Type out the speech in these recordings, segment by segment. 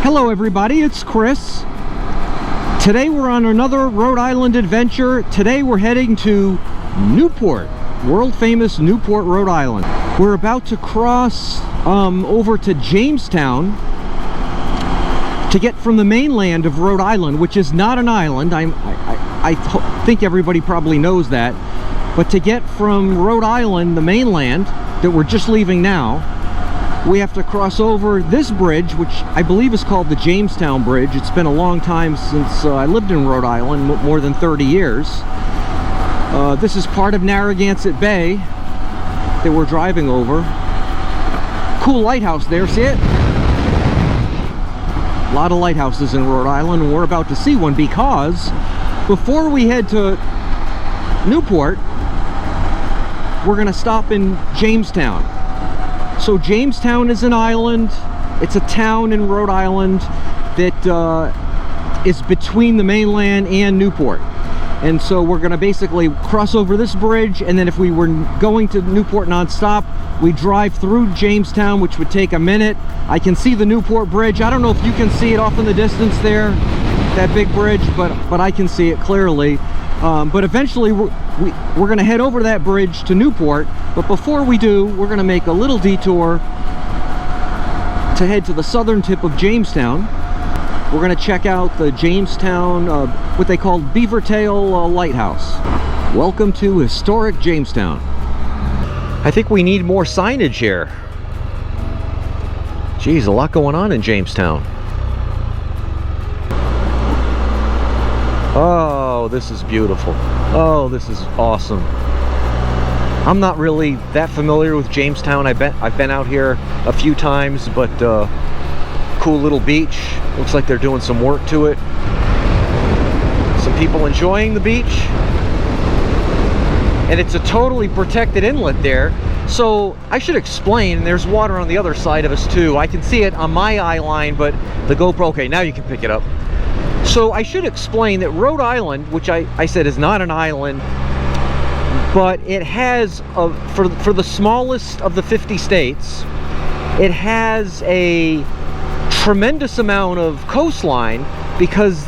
Hello everybody, it's Chris. Today we're on another Rhode Island adventure. Today we're heading to Newport, world famous Newport, Rhode Island. We're about to cross over to Jamestown to get from the mainland of Rhode Island, which is not an island. I think everybody probably knows that. But to get from Rhode Island, the mainland, that we're just leaving now, we have to cross over this bridge, which I believe is called the Jamestown Bridge. It's been a long time since I lived in Rhode Island, more than 30 years. This is part of Narragansett Bay that we're driving over. Cool lighthouse there, see it? A lot of lighthouses in Rhode Island, and we're about to see one because before we head to Newport, we're going to stop in Jamestown. So Jamestown is an island. It's a town in Rhode Island that is between the mainland and Newport. And so we're going to basically cross over this bridge, and then if we were going to Newport non-stop, we drive through Jamestown, which would take a minute. I can see the Newport Bridge. I don't know if you can see it off in the distance there, that big bridge, but I can see it clearly. But eventually we're going to head over that bridge to Newport. But before we do, we're going to make a little detour to head to the southern tip of Jamestown. We're going to check out the Jamestown, what they call Beavertail Lighthouse. Welcome to historic Jamestown. I think we need more signage here. Geez, a lot going on in Jamestown. Oh, this is beautiful. Oh, this is awesome. I'm not really that familiar with Jamestown. I've been out here a few times, but cool little beach. Looks like they're doing some work to it. Some people enjoying the beach. And it's a totally protected inlet there. So I should explain, there's water on the other side of us too. I can see it on my eye line, but the GoPro, okay, now you can pick it up. So I should explain that Rhode Island, which I said is not an island, but it has, for the smallest of the 50 states, it has a tremendous amount of coastline because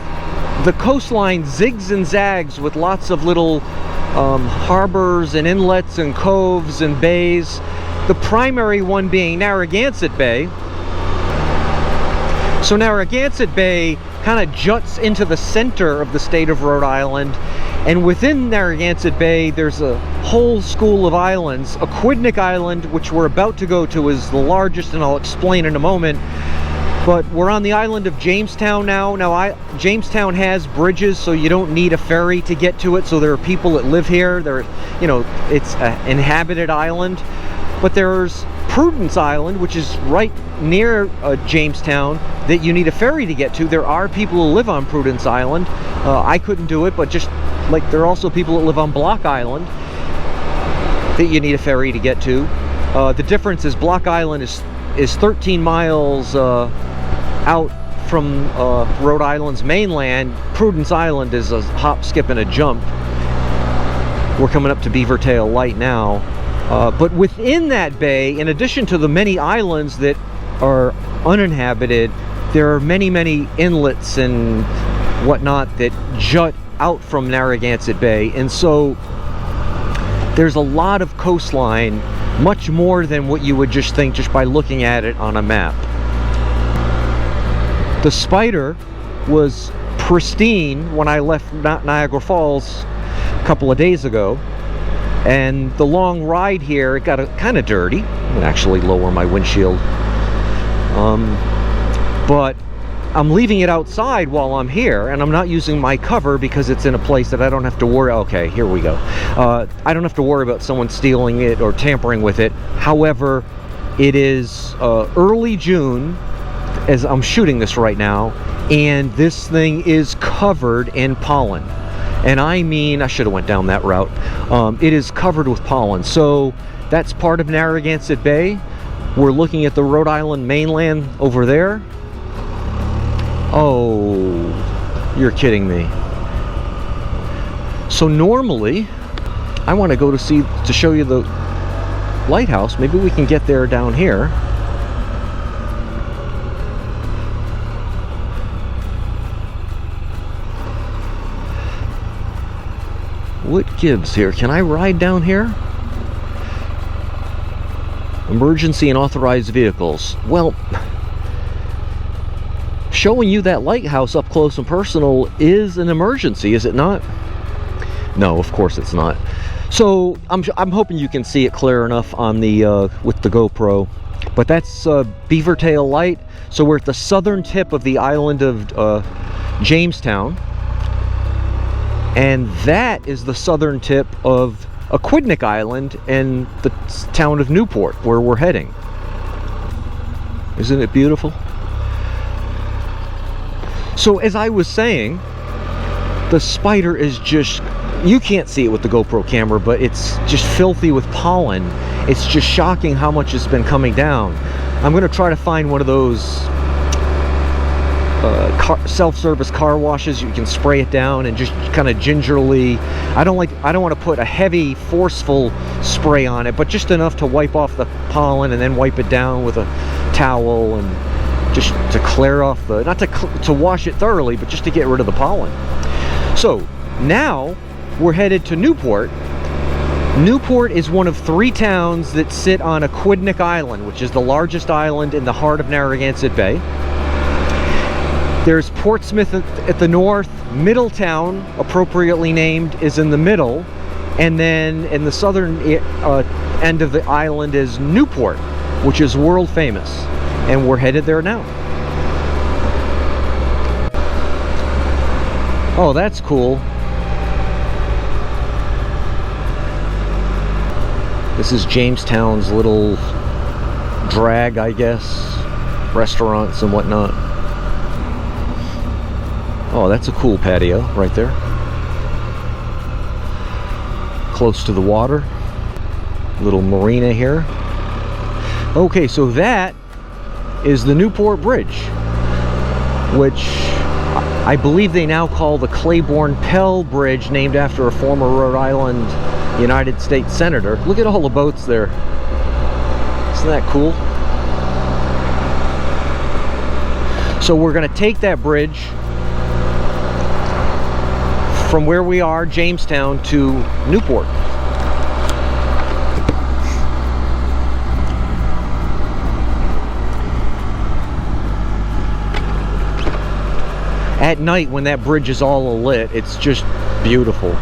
the coastline zigs and zags with lots of little harbors and inlets and coves and bays. The primary one being Narragansett Bay. So Narragansett Bay kind of juts into the center of the state of Rhode Island, and within Narragansett Bay there's a whole school of islands. Aquidneck Island, which we're about to go to, is the largest, and I'll explain in a moment. But we're on the island of Jamestown now. Jamestown has bridges, so you don't need a ferry to get to it. So there are people that live here. It's an inhabited island. But there's Prudence Island, which is right near Jamestown, that you need a ferry to get to. There are people who live on Prudence Island. I couldn't do it, but just like there are also people that live on Block Island that you need a ferry to get to. The difference is Block Island is 13 miles out from Rhode Island's mainland. Prudence Island is a hop, skip, and a jump. We're coming up to Beavertail Light now. But within that bay, in addition to the many islands that are uninhabited, there are many, many inlets and whatnot that jut out from Narragansett Bay. And so there's a lot of coastline, much more than what you would just think just by looking at it on a map. The Spyder was pristine when I left Niagara Falls a couple of days ago. And the long ride here, it got kind of dirty. I'm gonna actually lower my windshield. But I'm leaving it outside while I'm here, and I'm not using my cover because it's in a place that I don't have to worry. Okay, here we go. I don't have to worry about someone stealing it or tampering with it. However, it is early June as I'm shooting this right now, and this thing is covered in pollen. And I mean, I should have went down that route. It is covered with pollen. So that's part of Narragansett Bay. We're looking at the Rhode Island mainland over there. Oh, you're kidding me. So normally, I want to go to show you the lighthouse. Maybe we can get there down here. What gives here? Can I ride down here? Emergency and authorized vehicles. Well, showing you that lighthouse up close and personal is an emergency, is it not? No, of course it's not. So I'm hoping you can see it clear enough on the with the GoPro. But that's Beavertail Light. So we're at the southern tip of the island of Jamestown, and that is the southern tip of Aquidneck Island and the town of Newport, where we're heading. Isn't it beautiful? So as I was saying, the Spyder is just, you can't see it with the GoPro camera, but it's just filthy with pollen. It's just shocking how much has been coming down. I'm going to try to find one of those self-service car washes. You can spray it down and just kind of gingerly, I don't want to put a heavy forceful spray on it, but just enough to wipe off the pollen and then wipe it down with a towel, and just to clear off the, not to wash it thoroughly, but just to get rid of the pollen. So now we're headed to Newport. Newport is one of 3 towns that sit on Aquidneck Island, which is the largest island in the heart of Narragansett Bay. There's Portsmouth at the north. Middletown, appropriately named, is in the middle. And then in the southern end of the island is Newport, which is world famous. And we're headed there now. Oh, that's cool. This is Jamestown's little drag, I guess. Restaurants and whatnot. Oh, that's a cool patio right there. Close to the water. Little marina here. Okay, so that is the Newport Bridge, which I believe they now call the Claiborne-Pell Bridge, named after a former Rhode Island United States Senator. Look at all the boats there. Isn't that cool? So we're going to take that bridge from where we are, Jamestown, to Newport. At night, when that bridge is all alit, it's just beautiful.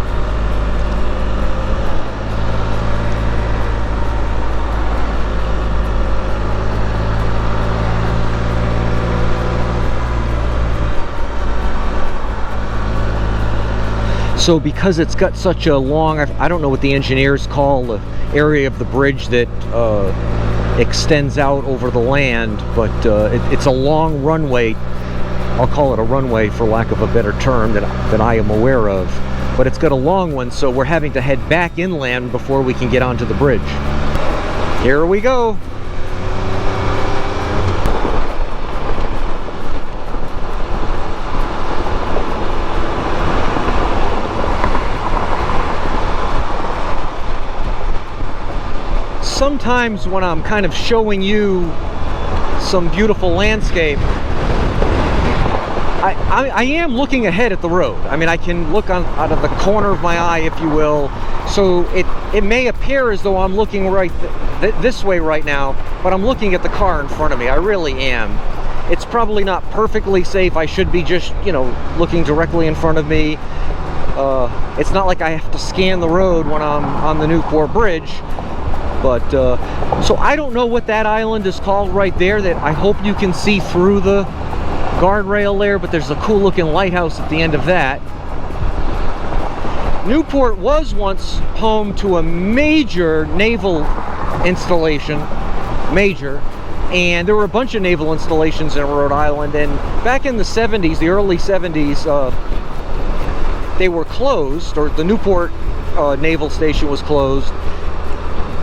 So because it's got such a long, I don't know what the engineers call the area of the bridge that extends out over the land, but it's a long runway. I'll call it a runway for lack of a better term that I am aware of. But it's got a long one, so we're having to head back inland before we can get onto the bridge. Here we go. Sometimes when I'm kind of showing you some beautiful landscape, I am looking ahead at the road. I mean, I can look out of the corner of my eye, if you will. So it may appear as though I'm looking right this way right now, but I'm looking at the car in front of me. I really am. It's probably not perfectly safe. I should be just, you know, looking directly in front of me. It's not like I have to scan the road when I'm on the Newport Bridge. But, so I don't know what that island is called right there that I hope you can see through the guardrail there, but there's a cool looking lighthouse at the end of that. Newport was once home to a major naval installation, and there were a bunch of naval installations in Rhode Island, and back in the 70s, the early 70s, they were closed, or the Newport Naval Station was closed.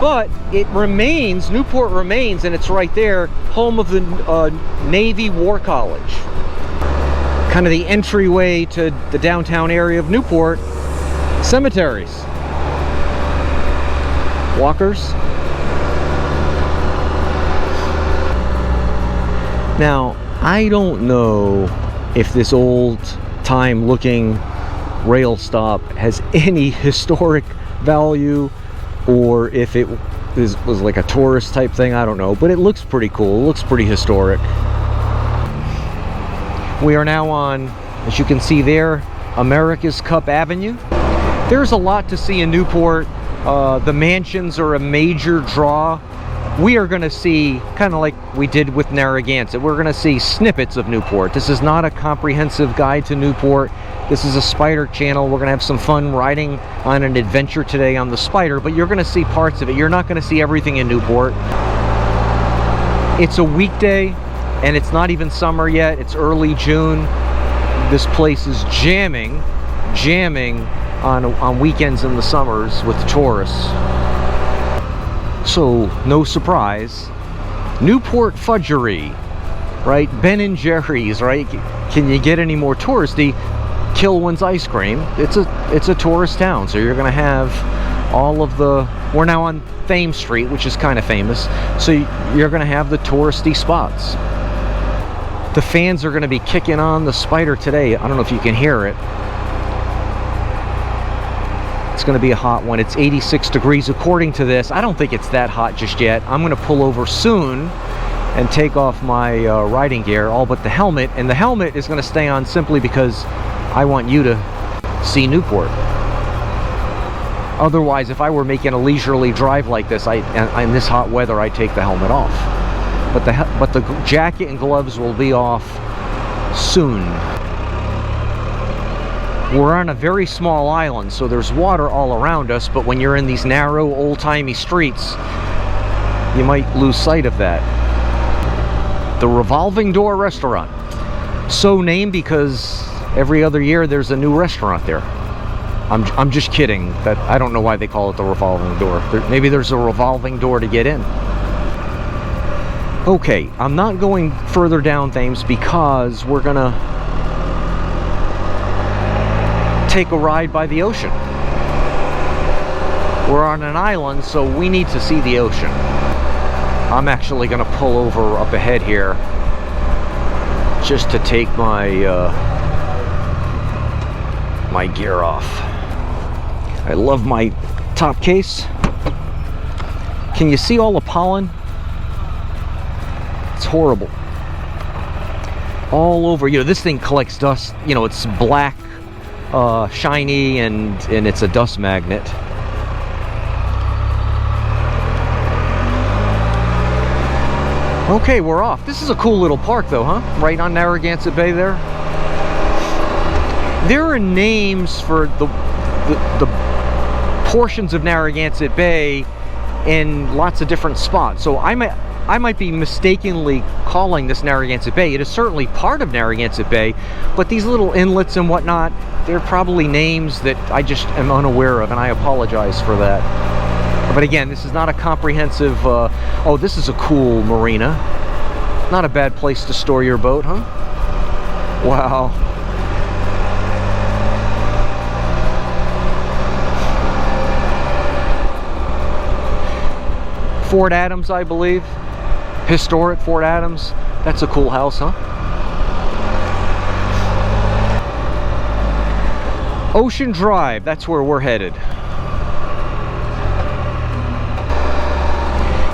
But it remains, Newport remains, and it's right there, home of the Navy War College. Kind of the entryway to the downtown area of Newport. Cemeteries. Walkers. Now, I don't know if this old time looking rail stop has any historic value, or if it was like a tourist type thing, I don't know, but it looks pretty cool. It looks pretty historic. We are now on, as you can see there, America's Cup Avenue. There's a lot to see in Newport. The mansions are a major draw. We are going to see, kind of like we did with Narragansett, we're going to see snippets of Newport. This is not a comprehensive guide to Newport. This is a Spyder channel. We're going to have some fun riding on an adventure today on the Spyder, but you're going to see parts of it. You're not going to see everything in Newport. It's a weekday, and it's not even summer yet. It's early June. This place is jamming on weekends in the summers with tourists. So, no surprise, Newport Fudgery, right? Ben and Jerry's, right? Can you get any more touristy? Kilwin's Ice Cream. It's a tourist town, so you're gonna have all of the, we're now on Thames Street, which is kind of famous, so you're gonna have the touristy spots. The fans are gonna be kicking on the Spyder today. I don't know if you can hear it. It's going to be a hot one. It's 86 degrees according to this. I don't think it's that hot just yet. I'm going to pull over soon and take off my riding gear, all but the helmet. And the helmet is going to stay on simply because I want you to see Newport. Otherwise, if I were making a leisurely drive like this, in this hot weather, I'd take the helmet off. But the jacket and gloves will be off soon. We're on a very small island, so there's water all around us, but when you're in these narrow, old-timey streets, you might lose sight of that. The Revolving Door Restaurant. So named because every other year there's a new restaurant there. I'm just kidding. That I don't know why they call it the Revolving Door. Maybe there's a revolving door to get in. Okay, I'm not going further down Thames because we're gonna take a ride by the ocean. We're on an island, so we need to see the ocean. I'm actually going to pull over up ahead here just to take my my gear off. I love my top case. Can you see all the pollen? It's horrible. All over. You know, this thing collects dust. You know, it's black, shiny, and it's a dust magnet. Okay, we're off. This is a cool little park though, huh? Right on Narragansett Bay there. There are names for the portions of Narragansett Bay in lots of different spots. So I might be mistakenly calling this Narragansett Bay. It is certainly part of Narragansett Bay, but these little inlets and whatnot, they're probably names that I just am unaware of, and I apologize for that. But again, this is not a comprehensive, oh, this is a cool marina. Not a bad place to store your boat, huh? Wow. Fort Adams, I believe. Historic Fort Adams. That's a cool house, huh? Ocean Drive, that's where we're headed.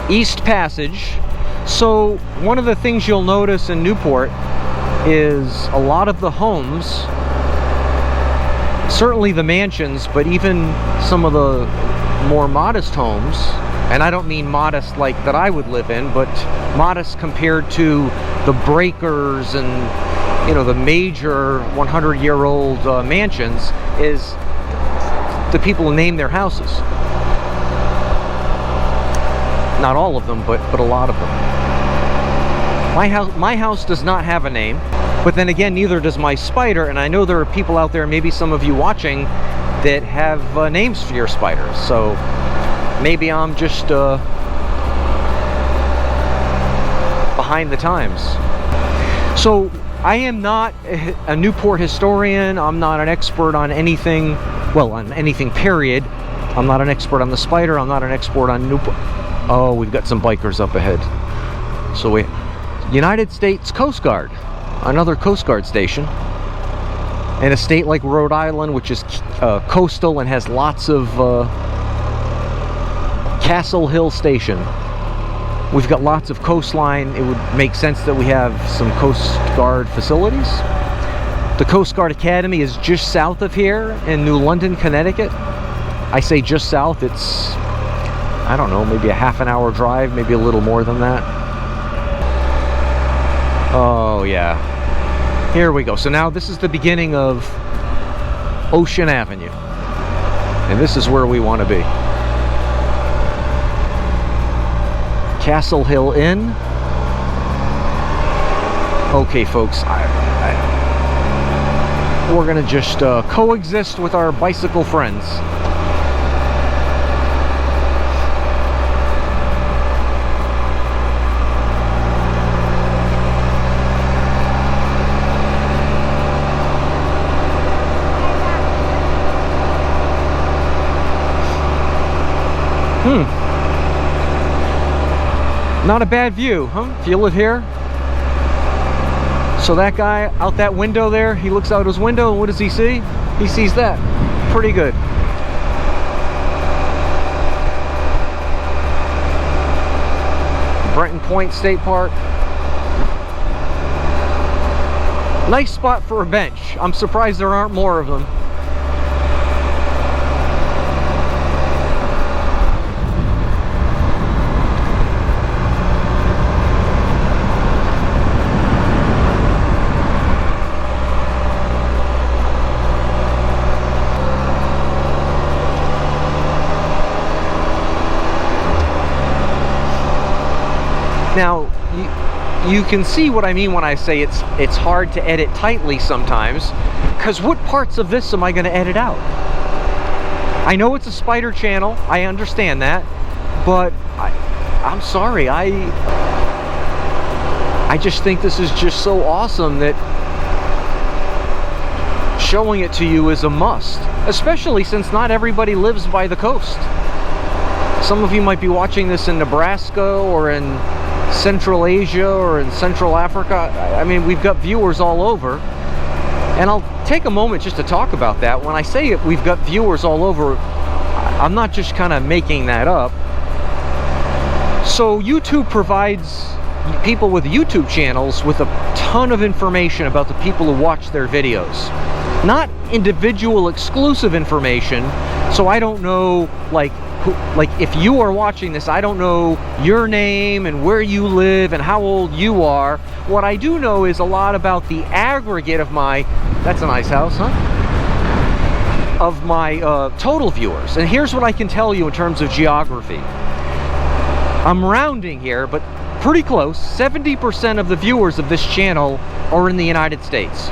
East Passage. So one of the things you'll notice in Newport is a lot of the homes, certainly the mansions, but even some of the more modest homes, and I don't mean modest like that I would live in, but modest compared to the breakers and, you know, the major 100-year-old mansions, is the people who name their houses. Not all of them, but a lot of them. My house does not have a name, but then again, neither does my Spyder, and I know there are people out there, maybe some of you watching, that have names for your Spyders, so maybe I'm just behind the times. So I am not a Newport historian. I'm not an expert on anything, well, on anything period. I'm not an expert on the Spyder. I'm not an expert on Newport. Oh, we've got some bikers up ahead. So United States Coast Guard, another Coast Guard station. In a state like Rhode Island, which is coastal and has lots of Castle Hill Station. We've got lots of coastline. It would make sense that we have some Coast Guard facilities. The Coast Guard Academy is just south of here in New London, Connecticut. I say just south, it's, I don't know, maybe a half an hour drive, maybe a little more than that. Oh yeah, here we go. So now this is the beginning of Ocean Avenue, and this is where we want to be. Castle Hill Inn. Okay folks, we're gonna just coexist with our bicycle friends. Not a bad view, huh? If you live here. So that guy out that window there, he looks out his window and what does he see? He sees that. Pretty good. Brenton Point State Park. Nice spot for a bench. I'm surprised there aren't more of them. Now, you can see what I mean when I say it's hard to edit tightly sometimes, because what parts of this am I going to edit out? I know it's a Spyder channel, I understand that, but I'm sorry, I just think this is just so awesome that showing it to you is a must, especially since not everybody lives by the coast. Some of you might be watching this in Nebraska or in Central Asia or in Central Africa. I mean, we've got viewers all over, and I'll take a moment just to talk about that. When I say it, we've got viewers all over, I'm not just kind of making that up. So YouTube provides people with YouTube channels with a ton of information about the people who watch their videos. Not individual exclusive information, so I don't know, like if you are watching this, I don't know your name and where you live and how old you are. What I do know is a lot about the aggregate of my, that's a nice house, huh? Of my total viewers. And here's what I can tell you in terms of geography. I'm rounding here, but pretty close. 70% of the viewers of this channel are in the United States.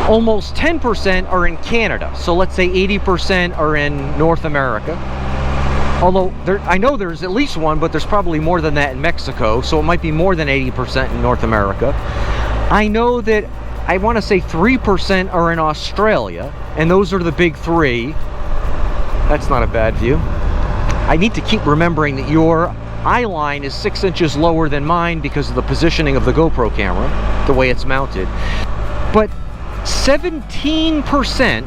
Almost 10% are in Canada, so let's say 80% are in North America. Although, I know there's at least one, but there's probably more than that in Mexico, so it might be more than 80% in North America. I know that, I want to say 3% are in Australia, and those are the big three. That's not a bad view. I need to keep remembering that your eye line is 6 inches lower than mine because of the positioning of the GoPro camera, the way it's mounted. But 17%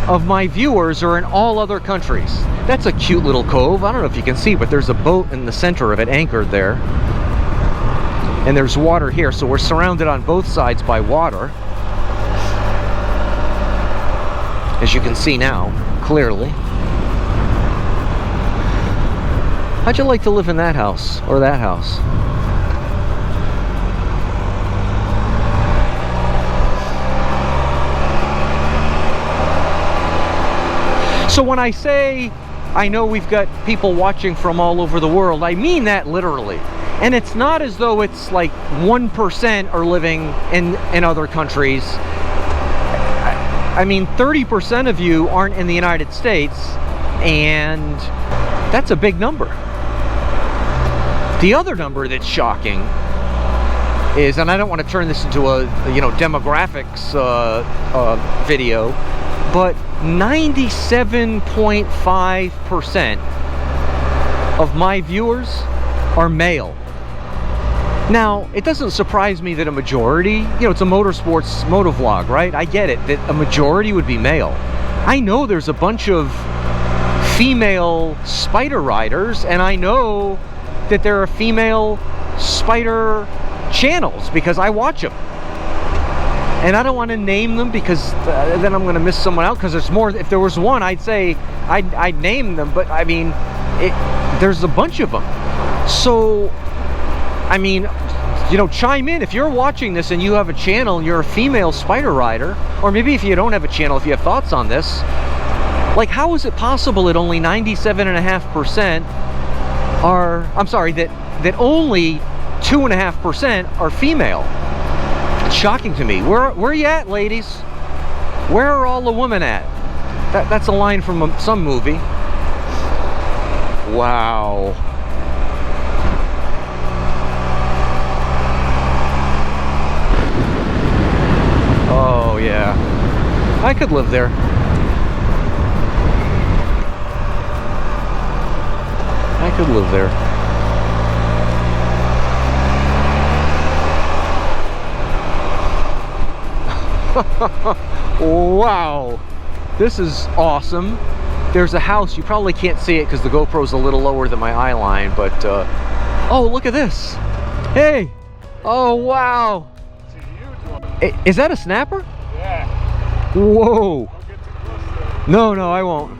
of my viewers are in all other countries. That's a cute little cove. I don't know if you can see, but there's a boat in the center of it anchored there. And there's water here, so we're surrounded on both sides by water. As you can see now, clearly. How'd you like to live in that house, or that house? So when I say I know we've got people watching from all over the world, I mean that literally. And it's not as though it's like 1% are living in other countries. I mean, 30% of you aren't in the United States, and that's a big number. The other number that's shocking is, and I don't want to turn this into a demographics video, but 97.5% of my viewers are male. Now, it doesn't surprise me that a majority, you know, it's a motorsports motovlog, right? I get it, that a majority would be male. I know there's a bunch of female Spyder riders, and I know that there are female Spyder channels because I watch them. And I don't want to name them because then I'm going to miss someone out, because there's more. If there was one, I'd say I'd name them, but I mean, there's a bunch of them. So, I mean, you know, chime in if you're watching this and you have a channel and you're a female Spyder rider, or maybe if you don't have a channel, if you have thoughts on this. Like, how is it possible that only 97.5% are, I'm sorry, that only 2.5% are female? It's shocking to me. Where you at, ladies? Where are all the women at? That's a line from some movie. Wow. Oh, yeah. I could live there. I could live there. Wow. This is awesome. There's a house. You probably can't see it because the GoPro's a little lower than my eye line, but oh, look at this. Hey. Oh, wow. Is that a snapper? Yeah. Whoa. Don't get too close to it. No, I won't.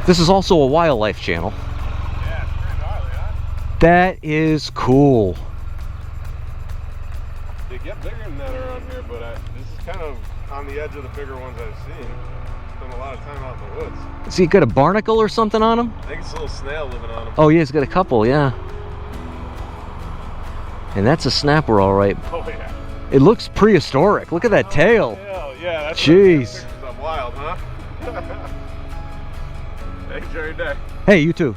This is also a wildlife channel. Yeah, it's pretty gnarly, huh? That is cool. They get bigger than that around here, but this is kind of on the edge of the bigger ones I've seen. Spent a lot of time out in the woods. Has he got a barnacle or something on him? I think it's a little snail living on him. Oh, yeah, he's got a couple, yeah. And that's a snapper, all right. Oh, yeah. It looks prehistoric. Look at that tail. Hell, yeah, that's Jeez. I'm wild, huh? Enjoy your day. Hey, you too.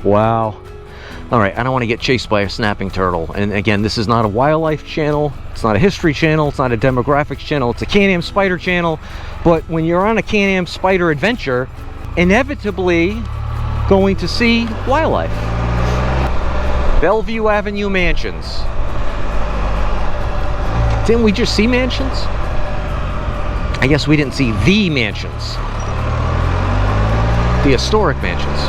Wow. All right, I don't want to get chased by a snapping turtle. And again, this is not a wildlife channel. It's not a history channel. It's not a demographics channel. It's a Can-Am Spyder channel. But when you're on a Can-Am Spyder adventure, inevitably going to see wildlife. Bellevue Avenue Mansions. Didn't we just see mansions? I guess we didn't see the mansions. The historic mansions.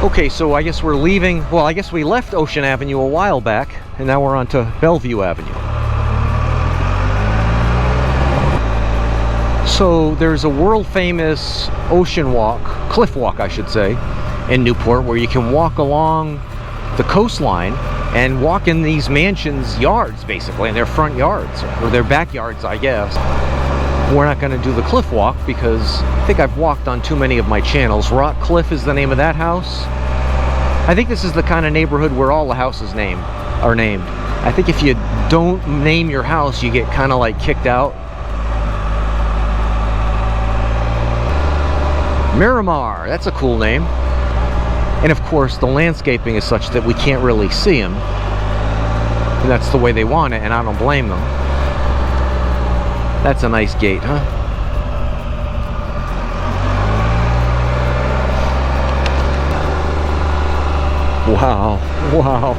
Okay, so I guess we're leaving. Well, I guess we left Ocean Avenue a while back, and now we're on to Bellevue Avenue. So there's a world-famous ocean walk, cliff walk I should say, in Newport, where you can walk along the coastline and walk in these mansions' yards, basically, in their front yards, or their backyards, I guess. We're not going to do the cliff walk because I think I've walked on too many of my channels. Rock Cliff is the name of that house. I think this is the kind of neighborhood where all the houses are named. I think if you don't name your house, you get kind of like kicked out. Miramar, that's a cool name. And of course, the landscaping is such that we can't really see them. And that's the way they want it, and I don't blame them. That's a nice gate, huh? Wow, wow.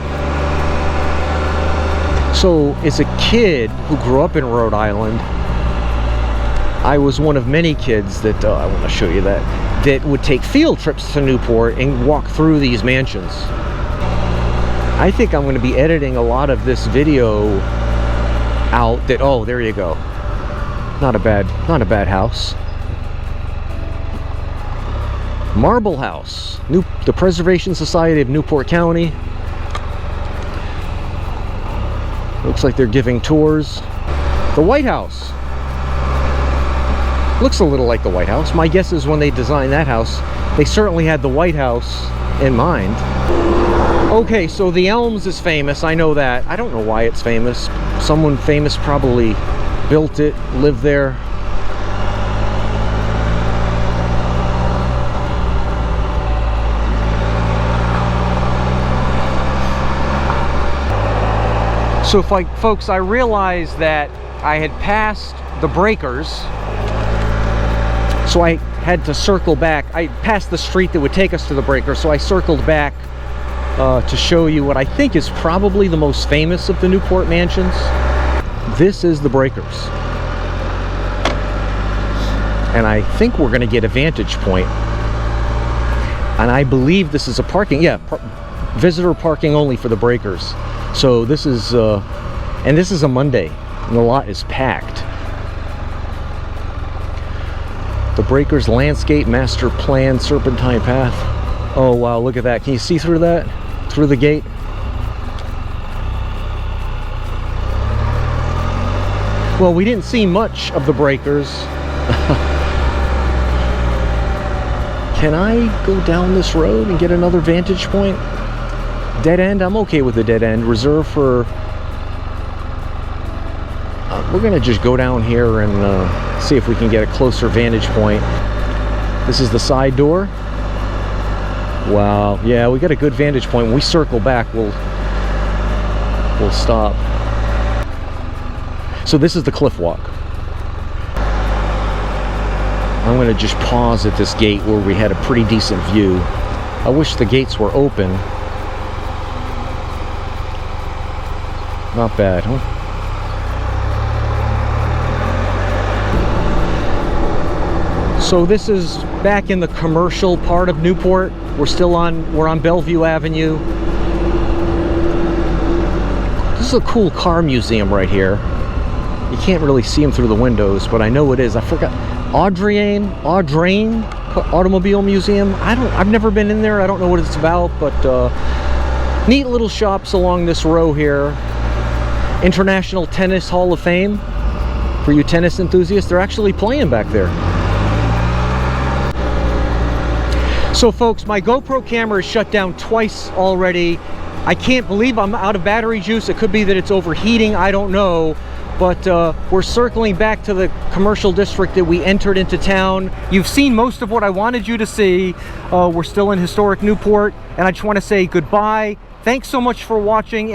So, as a kid who grew up in Rhode Island, I was one of many kids that, I want to show you that would take field trips to Newport and walk through these mansions. I think I'm going to be editing a lot of this video out that, oh, there you go. Not a bad house. Marble House, the Preservation Society of Newport County. Looks like they're giving tours. The White House. Looks a little like the White House. My guess is when they designed that house, they certainly had the White House in mind. Okay, so the Elms is famous, I know that. I don't know why it's famous. Someone famous probably built it, lived there. So folks, I realized that I had passed the breakers, so I had to circle back. I passed the street that would take us to the breakers, so I circled back to show you what I think is probably the most famous of the Newport mansions. This is the Breakers. And I think we're going to get a vantage point. And I believe this is a parking, yeah, visitor parking only for the Breakers. So this is, and this is a Monday, and the lot is packed. The Breakers Landscape Master Plan Serpentine Path. Oh wow, look at that. Can you see through that? Through the gate? Well, we didn't see much of the Breakers. Can I go down this road and get another vantage point? Dead end? I'm okay with the dead end. Reserved for... we're gonna just go down here and see if we can get a closer vantage point. This is the side door. Wow, yeah, we got a good vantage point. When we circle back, we'll stop. So this is the cliff walk. I'm gonna just pause at this gate where we had a pretty decent view. I wish the gates were open. Not bad, huh? So this is back in the commercial part of Newport. We're on Bellevue Avenue. This is a cool car museum right here. You can't really see them through the windows, but I know it is. I forgot. Audrain Automobile Museum. I've never been in there. I don't know what it's about, but neat little shops along this row here. International Tennis Hall of Fame. For you tennis enthusiasts, they're actually playing back there. So folks, my GoPro camera is shut down twice already. I can't believe I'm out of battery juice. It could be that it's overheating, I don't know. But we're circling back to the commercial district that we entered into town. You've seen most of what I wanted you to see. We're still in historic Newport, and I just want to say goodbye. Thanks so much for watching.